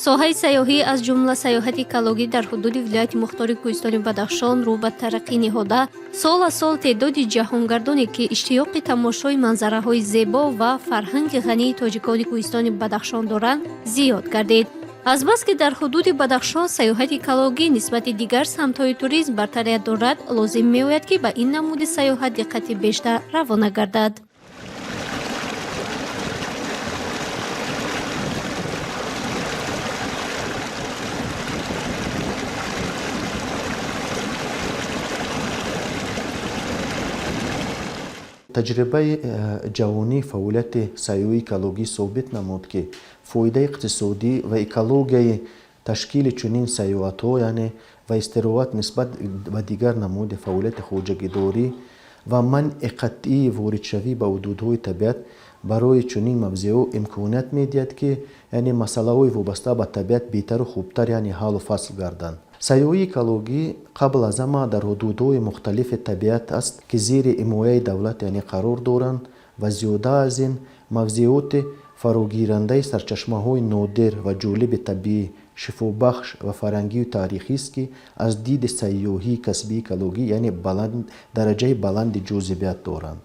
соҳаи сайёҳӣ аз ҷумла сайёҳати экологӣ дар ҳудуди вилояти мухтори кӯҳистони Бадахшон рӯ ба тараққӣ неҳода, сол аз сол теъдоди ҷаҳонгардоне ки иштиёқи тамошои манзараҳои зебо ва фарҳанги ғании тоҷикони кӯҳистони Бадахшон доранд, зиёд гардид. азбаски дар ҳудуди Бадахшон сайёҳати экологӣ нисбати дигар самтҳои туризм бартарият дорад, лозим меояд ки ба ин намуди сайёҳат диққати бештар равона гардад. таҷрибаи ҷаҳонии фаъолияти сайёҳии экологӣ собит намуд, ки фоидаи иқтисодӣ ва экологияи ташкили чунин сайёҳатҳо, яъне ва истироҳат нисбат ба дигар намуди фаъолияти хоҷагидорӣ ва манъи қатъии воридшавӣ ба ҳудудҳои табиат барои чунин мавзеъҳо имконият медиҳад, ки яъне масъалаҳои вобаста ба табиат беҳтару хубтар яъне ҳаллу фасл гарданд. сайёҳии экологӣ қабл аз ҳама дар ҳудудҳои мухталифи табиат аст, ки зери ҳимояи давлат яъне қарор доранд ва зиёда аз ин мавзеъоти фарогирандаи сарчашмаҳои нодир ва ҷолиби табиӣ, шифобахш ва фарҳангию таърихист, ки аз диди сайёҳии касбии экологӣ яъне дараҷаи баланди ҷозибият доранд.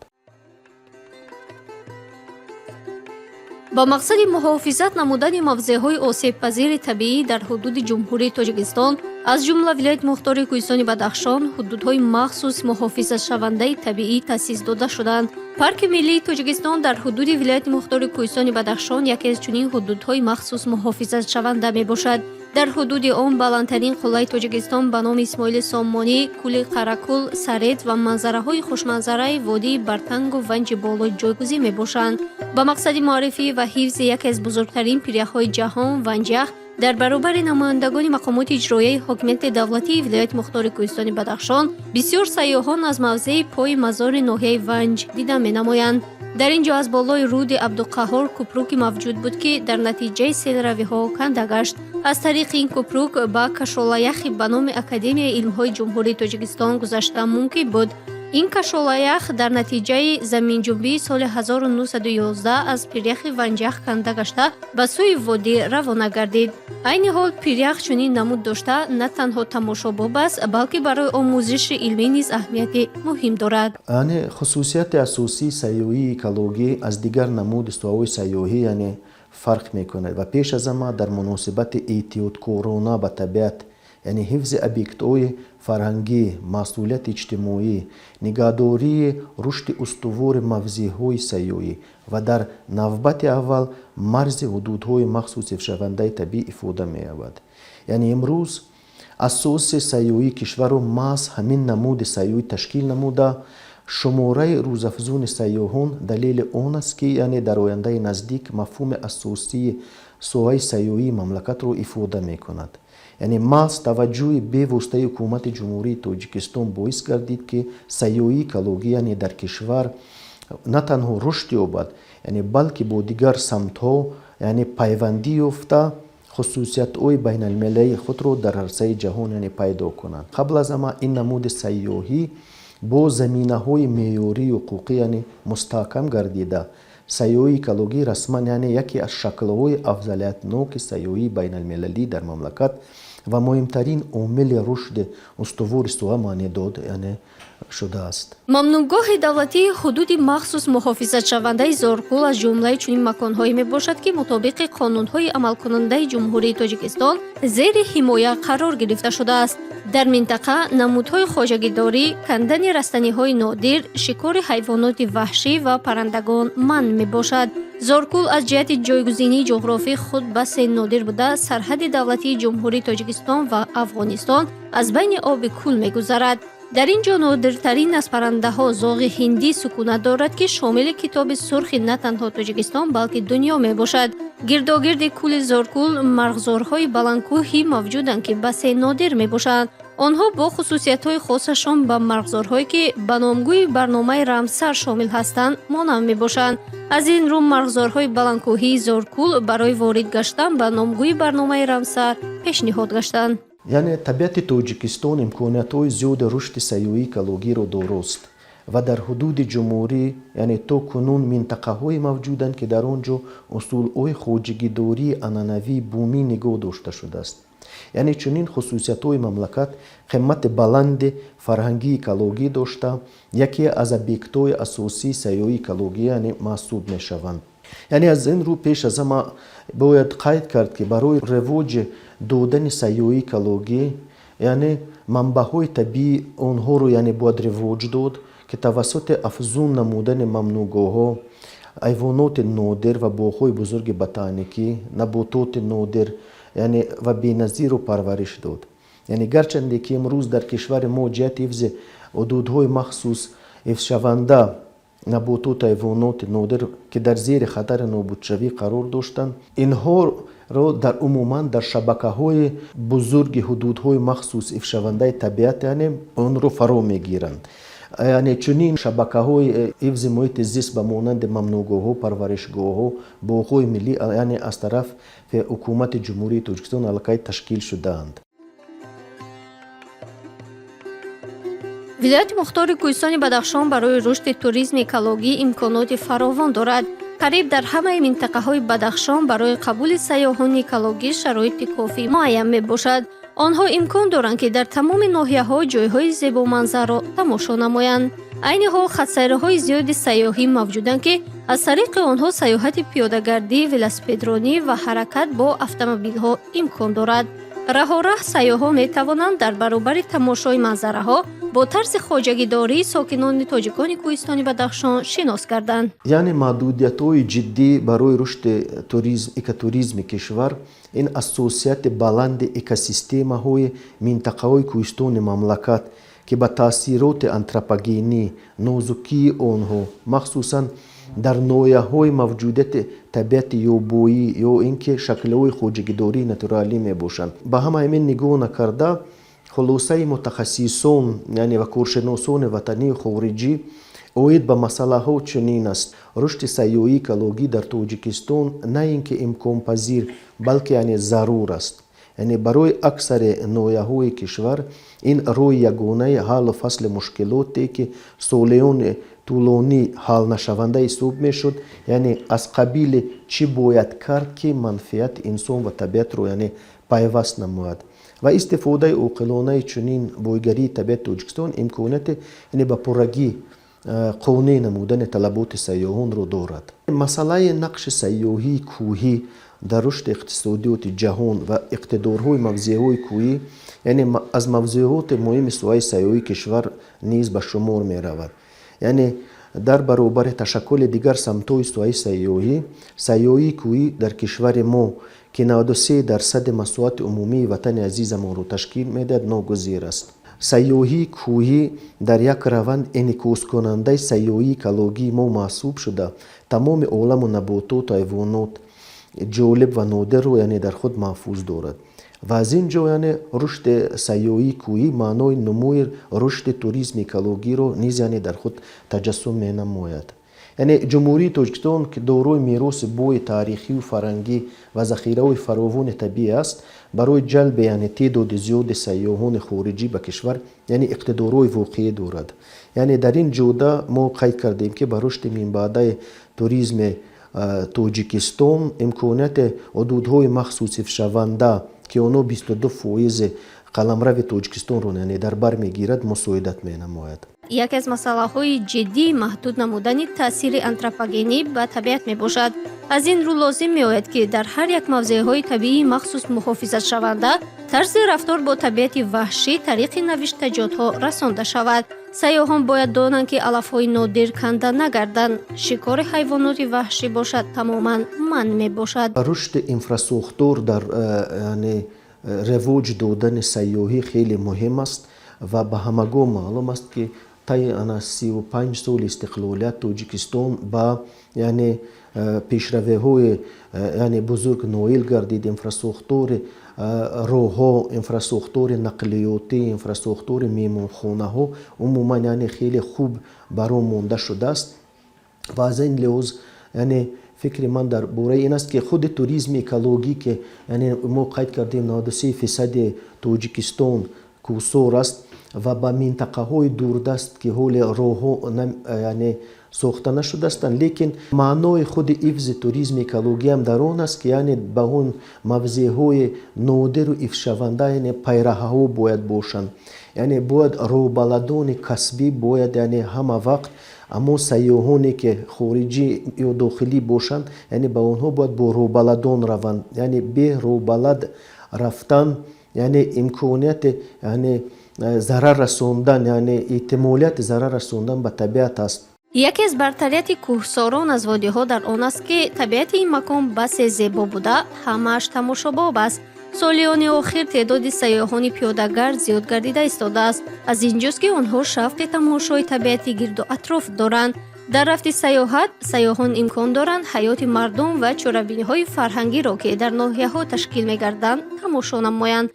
ба мақсади муҳофизат намудани мавзеъҳои осебпазири табиӣ дар ҳудуди ҷумҳурии Тоҷикистон, аз ҷумла вилояти мухтори кӯҳистони Бадахшон, ҳудудҳои махсус муҳофизатшавандаи табиӣ таъсис дода шуданд. Парки миллии Тоҷикистон дар ҳудуди вилояти мухтори кӯҳистони Бадахшон яке аз чунин ҳудудҳои махсус муҳофизатшаванда мебошад. дар ҳудуди он баландтарин қуллаи Тоҷикистон ба номи Исмоили Сомонӣ, Кӯли Қаракул, Саред ва манзараҳои хушманзараи водии Бартангу Ванҷи Боло ҷойгузин мебошанд. ба мақсади муаррифӣ ва ҳифзи яке аз бузургтарин пиряхҳои ҷаҳон Ванҷах, дар баробари намояндагони мақомоти иҷроияи ҳокимияти давлатии вилояти мухтори кӯҳистони Бадахшон, бисёр сайёҳон аз мавзеи пои мазори ноҳияи Ванҷ дида менамоянд. дар ин ҷо аз болои руди Абдуқаҳҳор кӯпруки мавҷуд буд, ки дар натиҷаи селравиҳо канда гашт. аз тариқи ин кӯпрук ба кашолаяхи ба номи Академияи илмҳои ҷумҳурии Тоҷикистон гузашта мумкин буд. ин кашолаях дар натиҷаи заминҷунбии соли 1911 аз пиряхи Ванҷах канда гашта ба сӯи водӣ равона гардид. айни ҳол пирях чунин намуд дошта на танҳо тамошобоб аст, балки барои омӯзиши илмӣ низ аҳамияти муҳим дорад. яъне хусусияти асосии сайёҳии экологӣ аз дигар намуди соҳаҳои сайёҳӣ яъне фарқ мекунад ва пеш аз ҳама дар муносибати эҳтиёткорона ба табиат, яъне ҳифзи объектҳои фарҳангӣ, масъулияти иҷтимоӣ, нигаҳдории рушди устувори мавзеъҳои сайёҳӣ ва дар навбати аввал марзи ҳудудҳои махсуси ҳифзшавандаи табиӣ ифода меёбад. яъне имрӯз асоси сайёҳии кишварро маҳз ҳамин намуди сайёҳӣ ташкил намуда, шумораи рӯзафзуни сайёҳон далели он аст, ки яъне дар ояндаи наздик мафҳуми асосии соҳаи сайёҳии мамлакатро ифода мекунад. яъне маҳз таваҷҷӯҳи бевоситаи ҳукумати ҷумҳурии Тоҷикистон боис гардид, ки сайёҳии экологӣ яъне дар кишвар на танҳо рушд ёбад, яъне балки бо дигар самтҳо яъне пайвандӣ ёфта хусусиятҳои байналмилалии худро дар арсаи ҷаҳон яъне пайдо кунанд. қабл аз ҳама ин намуди сайёҳӣ бо заминаҳои меъёрии ҳуқуқӣ яъне мустаҳкам гардида, сайёҳии экологӣ расман яъне яке аз шаклҳои афзалиятноки сайёҳии байналмилалӣ дар мамлакат ва муҳимтарин омили рушди устувори соҳа маънӣ дод яъне шудааст. мамнуъгоҳи давлатии ҳудуди махсус муҳофизатшавандаи Зоркул аз ҷумлаи чунин маконҳое мебошад, ки мутобиқи қонунҳои амалкунандаи Ҷумҳурии Тоҷикистон зери ҳимоя қарор гирифта шудааст. дар минтақа намудҳои хоҷагидорӣ, кандани растаниҳои нодир, шикори ҳайвоноти ваҳшӣ ва паррандагон манъ мебошад. Зоркул аз ҷиҳати ҷойгузинии ҷуғрофии худ басе нодир буда, сарҳади давлатии Ҷумҳурии Тоҷикистон ва Афғонистон аз байни оби кӯл мегузарад. дар ин ҷо нодиртарин аз паррандаҳо зоғи ҳиндӣ сукунат дорад, ки шомили китоби сурхи на танҳо Тоҷикистон, балки дунё мебошад. гирдогирди кӯли Зоркул марғзорҳои баландкӯҳӣ мавҷуданд, ки басе нодир мебошанд. онҳо бо хусусиятҳои хосашон ба марғзорҳое, ки ба номгӯи барномаи Рамсар шомил ҳастанд, монанд мебошанд. аз ин рӯ марғзорҳои баландкӯҳии Зоркул барои ворид гаштан ба номгӯи барномаи Рамсар пешниҳод гаштанд. яъне табиати Тоҷикистон имкониятҳои зиёди рушди сайёҳии экологиро дорост و در حدود جمهوری یعنی تو کنون منطقه های موجودند که در آنجا اصول های خواجگی داری عنعنوی بومی نگاه داشته شده است. یعنی چنین خصوصیت های مملکت قیمت بلند فرهنگی اکولوژی داشته، یکی از ابیکت‌های اساسی سیاحی اکولوژی یعنی محسوب می شوند. یعنی از این رو پیش از همه باید قید کرد که برای رواج دادن سیاحی اکولوژی یعنی منبع‌های طبیعی آنها رو یعنی باید رواج داد که توسط افزون نمودن ممنوعگاه‌ها، حیوانات نادر و باغ‌های بزرگ بوتانیکی، نباتات نادر یعنی و بی‌نظیر رو پرورش داد. یعنی گرچند که امروز در کشور ما جهت حفظ حدودهای مخصوص حفظ شونده نباتات حیوانات نادر که در زیر خطر نابود شوی قرار داشتند، اینها را در عموما در شبکه‌های بزرگ حدودهای مخصوص حفظ شونده طبیعت یعنی آن را فرا میگیرند. یعنی چنین شبکه‌های حفظ محیط زیست به مانند ممنوعگاه‌ها، پرورشگاه‌ها، باغ‌های ملی یعنی از طرف حکومت جمهوری تاجیکستان الکی تشکیل شده‌اند. ولایت مختار کوهستان بدخشان برای رشد توریسم اکولوژی امکانات فراوان دارد. قریب در همه منطقه‌های بدخشان برای قبول سیاحان اکولوژی شرایط کافی معین میباشد. آنها امکان دارند که در تمام ناحیه‌ها جایهای زیبا منظر را تماشا نمایند. عین حال خط‌سیرهای زیاد سیاحی موجودند که از طریق آنها سیاحت پیاده‌گردی، ولاسپیدرانی و حرکت با اتومبیل‌ها امکان دارد. راه سیاحان می‌توانند در برابر تماشای منظره‌ها با طرز خواجگی‌داری ساکنان تاجیکان کوهستان بدخشان شناس گردند. یعنی محدودیت‌های جدی برای رشد توریسم کشور این اساسیت بلند اکوسیستم‌های منطقه‌های کوهستان مملکت که با تاثیرات آنتروپوژنی نازکی آنها مخصوصاً در نوع‌های موجودیت طبیعت یابویی یا اینکه شکل‌های خواجگی‌داری ناتورالی میباشند. با همه این نگاه نکرده خلاصه متخصصان یعنی و کارشناسان وطنی و خارجی اوید به مسئله ها چنین است: رشد سیاحی اکولوژی در تاجیکستان نه اینکه امکان پذیر بلکه یعنی ضرور است. یعنی برای اکثر ناحیه‌های کشور این روی یگانه حل و فصل مشکلاتی که سالیان طولانی حل نشونده حساب میشد، یعنی از قبیل چی باید کرد که منفعت انسان و طبیعت رو یعنی پیوست نماید و استفاده عاقلانه چنین بویگری طبیعت تاجیکستان امکانات یعنی به پرگی قانع نمودن طلبات سیاحان رو دارد. مسئله نقش سیاحی کوهی در رشد اقتصادیات جهان و اقتدارهای موضعهای کوهی یعنی از موضوعات مهم سوای سیاحی کشور نیز به شمار می رود. یعنی در برابر تشکل دیگر سمت‌های سوای سیاحی کوهی در کشور ما که 93% مساحت عمومی وطن عزیزمان رو تشکیل میدهد ناگزیر است. سیاحی کوهی در یک روند انعکاس کننده سیاحی اکولوژی ما محسوب شده تمام عالم و نباتات و حیوانات جالب و نادر رو یعنی در خود محفوظ دارد و از اینجا یعنی رشد سیاحی کوهی معنای نموی رشد توریسم اکولوژی رو نیز یعنی در خود تجسم می نماید. یعنی جمهوری تاجیکستان که دارای میراث بوی تاریخی و فرهنگی و ذخیره فراوان طبیعی است، برای جلب یعنی تعداد زیاد سیاحان خارجی به کشور یعنی اقتدارهای واقعی دارد. یعنی در این جهت ما قید کردیم که به رشد منبع‌های توریسم تاجیکستان امکانات حدودهای مخصوص شونده که آنها 22% قلمرو تاجیکستان رو یعنی در بر میگیرد مساعدت می نماید. یکی از مسئله‌های جدی محدود نمودن تاثیر آنتروپوژنی به طبیعت میباشد. از این رو لازم میآید که در هر یک موضع‌های طبیعی مخصوص محافظت شونده طرز رفتار با طبیعت وحشی طریق نوشتجات‌ها رسانده شود. سیاحان باید دانند که علف‌های نادر کنده نگردند. شکار حیوانات وحشی باشد تماما منع میباشد. رشد اینفراستراکچور در یعنی رواج دادن سیاحی خیلی مهم است و به همگان معلوم است که طی 35 سال استقلالیت تاجیکستان با یعنی پیشروی‌های یعنی بزرگ نایل گردید. اینفراستراکچور راه‌ها، اینفراستراکچور نقلیاتی، اینفراستراکچور میمانخانه‌ها عموما یعنی خیلی خوب برام مانده شده است و از این لحاظ یعنی فکر من در باره این است که خود توریسم اکولوژی که یعنی ما قید کردیم 93% تاجیکستان کوسور است، و به منطقه های دوردست که حول راه یعنی ساخته نشده هستند، لیکن معنای خود حفظ توریسم اکولوژی هم در آن است که یعنی به اون موضع های نادر و حفظ شونده یعنی پیراه ها باید باشند، یعنی باید روبلدان کسبی باید یعنی همه وقت اما سیاحانی که خارجی یا داخلی باشند یعنی به اونها باید با روبلدان روند، یعنی به روبلد رفتن یعنی امکانیت یعنی ضرر رساندن یعنی احتمالیت ضرر رساندن به طبیعت است. яке аз бартарияти кӯҳсорон аз водиҳо дар он аст ки табиати ин макон басе зебо буда ҳамааш тамошобоб аст. солиёни охир теъдоди сайёҳони пиёдагард зиёд гардида истодааст. аз ин ҷост ки онҳо шавқи тамошои табиати гирду атроф доранд. дар рафти сайёҳат сайёҳон имкон доранд ҳаёти мардум ва чорабиниҳои фарҳангиро ки дар ноҳияҳо ташкил мегарданд тамошо намоянд.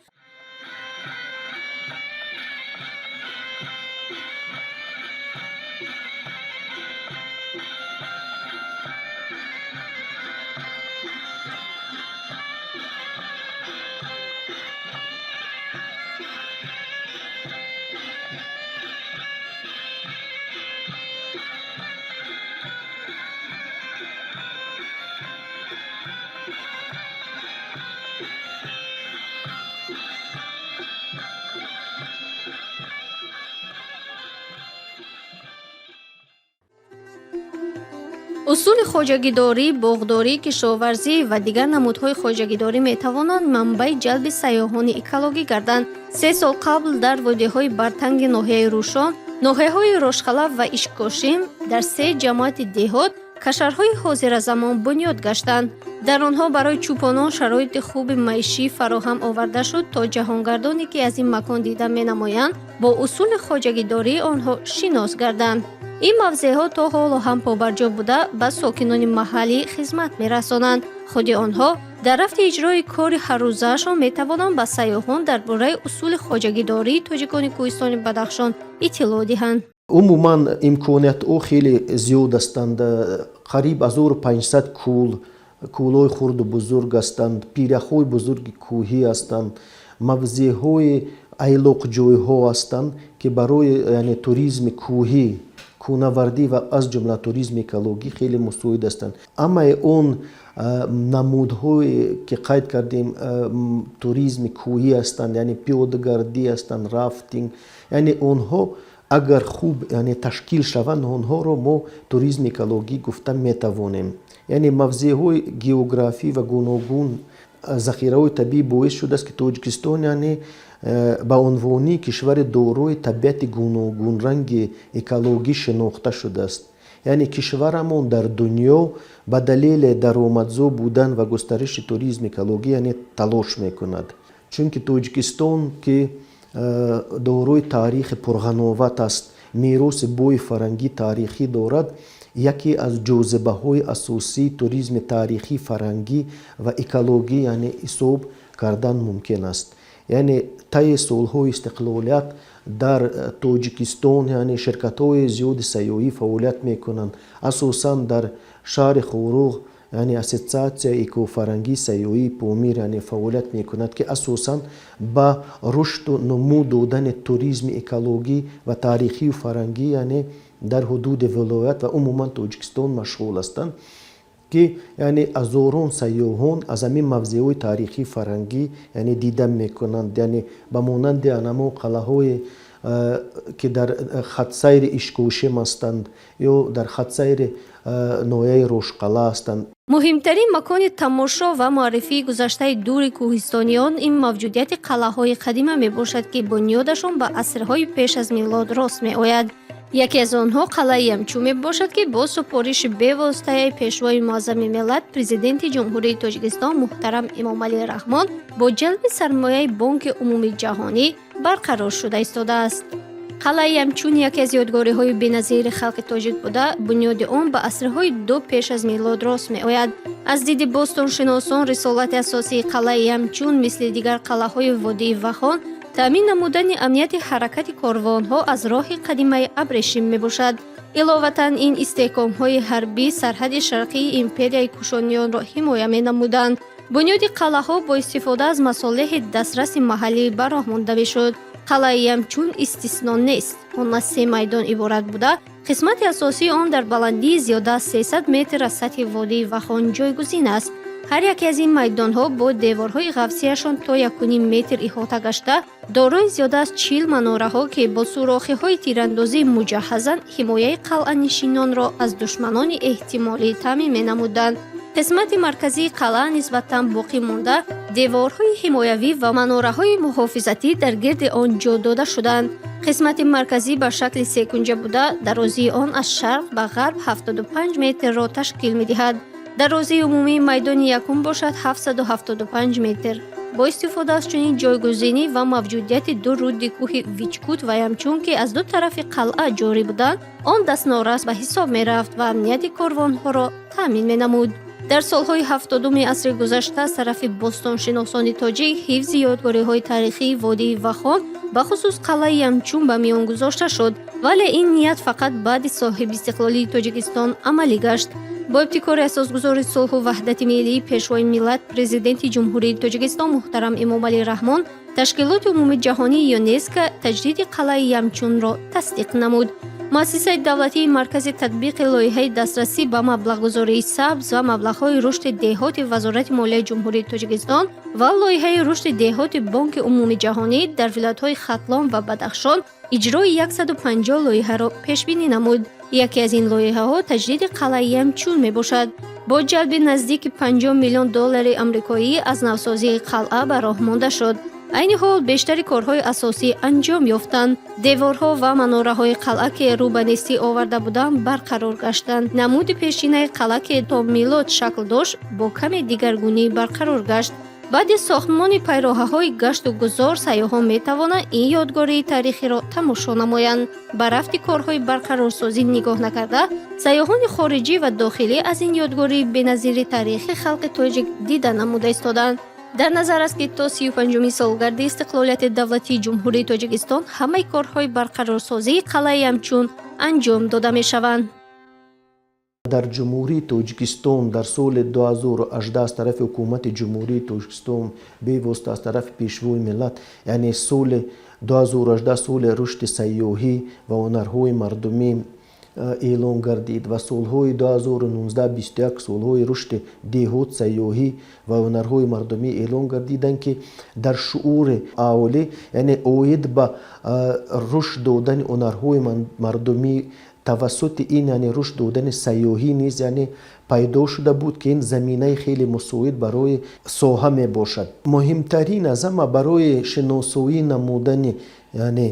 усули хоҷагидорӣ, боғдорӣ, кишоварзӣ ва дигар намудҳои хоҷагидорӣ метавонанд манбаи ҷалби сайёҳони экологӣ гарданд. 3 сол қабл дар водиҳои бартанги ноҳияи Рӯшон, ноҳияҳои Рошхалаб ва Ишкошим дар 3 ҷамоати деҳот кашарҳои ҳозиразамон бунёд гаштанд. дар онҳо барои чӯпонон шароити хуби маишӣ фароҳам оварда шуд, то ҷаҳонгардоне ки аз ин макон дида менамоянд бо усули хоҷагидории онҳо шинос гарданд. ин мавзеъҳо то ҳоло ҳам побарҷо буда ба сокинони маҳаллӣ хизмат мерасонанд. худи онҳо дар рафти иҷрои кори ҳаррӯзаашон метавонанд ба сайёҳон дар бораи усули хоҷагидории тоҷикони кӯҳистони Бадахшон иттилоъ диҳанд. умуман имкониятҳо хеле зиёд ҳастанд. қариб 1500 кӯлҳои хурду бузург ҳастанд, пирахҳои бузурги кӯҳӣ ҳастанд, мавзеъҳои айлоқҷойҳо ҳастанд ки барои яъне туризми кӯҳӣ, кӯҳнавардӣ ва аз ҷумла туризми экологӣ хеле мусоид ҳастанд. ҳамаи он намудҳое ки қайд кардем туризми кӯҳӣ ҳастанд, яъне пиёдагардӣ ҳастанд, рафтинг, яъне онҳо агар хуб яъне ташкил шаванд, онҳоро мо туризми экологӣ гуфта метавонем. яъне мавзеъҳои географӣ ва гуногун захираҳои табиӣ боис шудааст ки Тоҷикистон яъне ба унвони кишвари дорои табиати гуногунранги экологӣ шинохта шудааст. яъне кишварамон дар дунё ба далели даромадзо будан ва густариши туризми экологӣ яъне талош мекунад. чунки Тоҷикистон ки дорои таърихи пурғановат аст, мероси бои фарҳангӣ таърихӣ дорад, яке аз ҷозибаҳои асосии туризми таърихӣ, фарҳангӣ ва экологӣ яъне ҳисоб кардан мумкин аст. яъне таи солҳои истиқлолият дар Тоҷикистон яъне ширкатҳои зиёди сайёҳӣ фаъолият мекунанд. асосан дар шаҳри Хоруғ яъне ассотсиатсияи экофарҳангии сайёҳии Помир яъне фаъолият мекунад ки асосан ба рушду нумуд додани туризми экологӣ ва таърихию фарҳангӣ яъне дар ҳудуди вилоят ва умуман Тоҷикистон машғул ҳастанд ки яъне ҳазорон сайёҳон аз ҳамин мавзеъҳои таърихӣ фарҳангӣ яъне дида мекунанд. яъне ба монанди анамо қалъаҳое ки дар хатсайри Ишкошим ҳастанд ё дар хатсайри ноҳияи Рошқала ҳастанд. муҳимтарин макони тамошо ва муаррифии гузаштаи дури кӯҳистониён ин мавҷудияти қалъаҳои қадима мебошад ки бунёдашон ба асрҳои пеш аз милод рост меояд. яке аз онҳо қалъаи Ямчу мебошад ки бо супориши бевоситаи пешвои муаззами миллат президенти ҷумҳурии Тоҷикистон муҳтарам Эмомалӣ Раҳмон бо ҷалби сармояи Бонки умумии ҷаҳонӣ барқарор шуда истодааст. қалъаи Ямчун яке аз ёдгориҳои беназири халқи тоҷик буда, бунёди он ба асрҳои 2 пеш аз милод рост меояд. аз диди бостоншиносон рисолати асосии қалъаи Ямчун мисли дигар қалъаҳои водии Вахон таъмин намудани амнияти ҳаракати корвонҳо аз роҳи қадимаи Абрешим мебошад. иловатан ин истеҳкомҳои ҳарбӣ сарҳади шарқии империяи кушониёнро ҳимоя менамуданд. бунёди қалъаҳо бо истифода аз масолиҳи дастраси маҳаллӣ ба роҳ монда мешуд. қалаи Ямчун истисно нест. он аз 3 майдон иборат буда, қисмати асосии он дар баландии зиёда аз 300 метр аз сатҳи водии Вахон ҷойгузин аст. ҳар яке аз ин майдонҳо бо деворҳои ғафсияшон то 1.5 метр иҳота гашта, дорои зиёда аз 40 манораҳо ки бо сурохиҳои тирандозӣ муҷаҳҳазанд, ҳимояи қалъанишинонро аз душманони эҳтимолӣ таъмин менамуданд. қисмати марказии қалъа нисбатан боқӣ монда, деворҳои ҳимоявӣ ва манораҳои муҳофизатӣ дар гирди он ҷо дода шуданд. қисмати марказӣ ба шакли секунҷа буда, дарозии он аз шарқ ба ғарб 75 метрро ташкил медиҳад. дарозии умумии майдони якум бошад 775 метр. бо истифода аз чунин ҷойгузинӣ ва мавҷудияти ду рудди кӯҳи Вичкут ва Ямчун ки аз ду тарафи қалъа ҷорӣ буданд, он дастнорас ба ҳисоб мерафт ва амнияти корвонҳоро таъмин менамуд. дар солҳои 70-уми асри гузашта аз тарафи бостоншиносони тоҷик ҳифзи ёдгориҳои тарихии водии Вахон бахусус қалъаи Ямчун ба миён гузошта шуд, вале ин ният фақат баъди соҳибистиқлолии Тоҷикистон амалӣ гашт. бо ибтикори асосгузори сулҳу ваҳдати миллии пешвои миллат президенти ҷумҳурии Тоҷикистон муҳтарам Эмомалӣ Раҳмон ташкилоти умумии ҷаҳонии ЮНЕСКО таҷдиди қалъаи Ямчунро тасдиқ намуд. муассисаи давлатии маркази татбиқи лоиҳаи дастрасӣ ба маблағгузории сабз ва маблағҳои рушди деҳоти Вазорати молияи ҷумҳурии Тоҷикистон ва лоиҳаи рушди деҳоти Бонки умумии ҷаҳонӣ дар вилоятҳои Хатлон ва Бадахшон иҷрои 150 лоиҳаро пешбинӣ намуд. яке аз ин лоиҳаҳо таҷдиди қалъаи Ямчун мебошад. бо ҷалби наздики $50 миллион амрикоӣ аз навсозии қалъа ба роҳ монда шуд. айни ҳол бештари корҳои асосӣ анҷом ёфтанд. деворҳо ва манораҳои қалъа ки рӯ ба нестӣ оварда буданд барқарор гаштанд. намуди пешинаи қалъа ки то милод шакл дошт бо каме дигаргунӣ барқарор гашт. баъди сохтмони пайроҳаҳои гашту гузор сайёҳон метавонанд ин ёдгории тарихиро тамошо намоянд. ба рафти корҳои барқарорсозӣ нигоҳ накарда, сайёҳони хориҷӣ ва дохилӣ аз ин ёдгории беназири таърихи халқи тоҷик дида намуда истоданд. дар назар аст ки то 35-уми солгарди истиқлолияти давлатии ҷумҳурии Тоҷикистон ҳамаи корҳои барқарорсозии қалъаи Ямчун анҷом дода мешаванд. дар ҷумҳурии Тоҷикистон дар соли 2018 аз тарафи ҳукумати ҷумҳурии Тоҷикистон бевосита аз тарафи пешвои миллат, яъне соли 2018 соли рушди сайёҳӣ ва ҳунарҳои мардумӣ эълон гардид ва солҳои 2019-21 солҳои рушди деҳот, сайёҳӣ ва ҳунарҳои мардумӣ эълон гардиданд ки дар шуъури аҳолӣ, яъне оид ба рушд додани ҳунарҳои мардумӣ тавассути ин, яъне рушд додани сайёҳӣ низ яъне пайдо шуда буд ки ин заминаи хеле мусоид барои соҳа мебошад. муҳимтарин аз ҳама барои шиносоӣ намудани яъне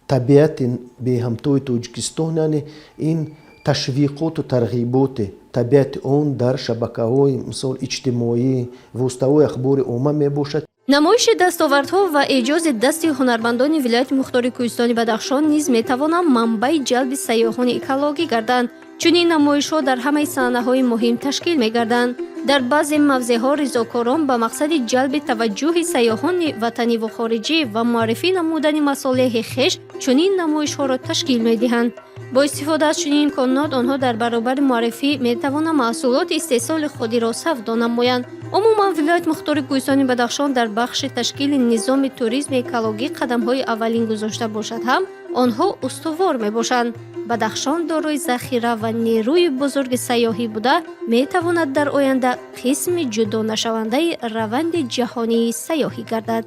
табиати беҳамтои Тоҷикистон, яъне ин ташвиқоту тарғиботи табиати он дар шабакаҳои мисол иҷтимоӣ, воситаҳои ахбори омма мебошад. намоиши дастовардҳо ва эҷози дасти ҳунармандони вилояти мухтори Кӯҳистони Бадахшон низ метавонанд манбаи ҷалби сайёҳони экологӣ гарданд. чунин намоишҳо дар ҳамаи саҳнаҳои муҳим ташкил мегарданд. дар баъзе мавзеъҳо ризокорон ба мақсади ҷалби таваҷҷӯҳи сайёҳони ватаниву хориҷӣ ва муаррифӣ намудани масолеҳи хеш чунин намоишҳоро ташкил медиҳанд. бо истифода аз чунин имконот онҳо дар баробари муаррифӣ метавонанд маҳсулоти истеҳсоли худиро савдо намоянд. умуман вилояти мухтори Кӯҳистони Бадахшон дар бахши ташкили низоми туризми экологӣ қадамҳои аввалин гузошта бошад ҳам онҳо устувор мебошанд. Бадахшон дорои захира ва нерӯи бузурги сайёҳӣ буда метавонад дар оянда қисми ҷудонашавандаи раванди ҷаҳонии сайёҳӣ гардад.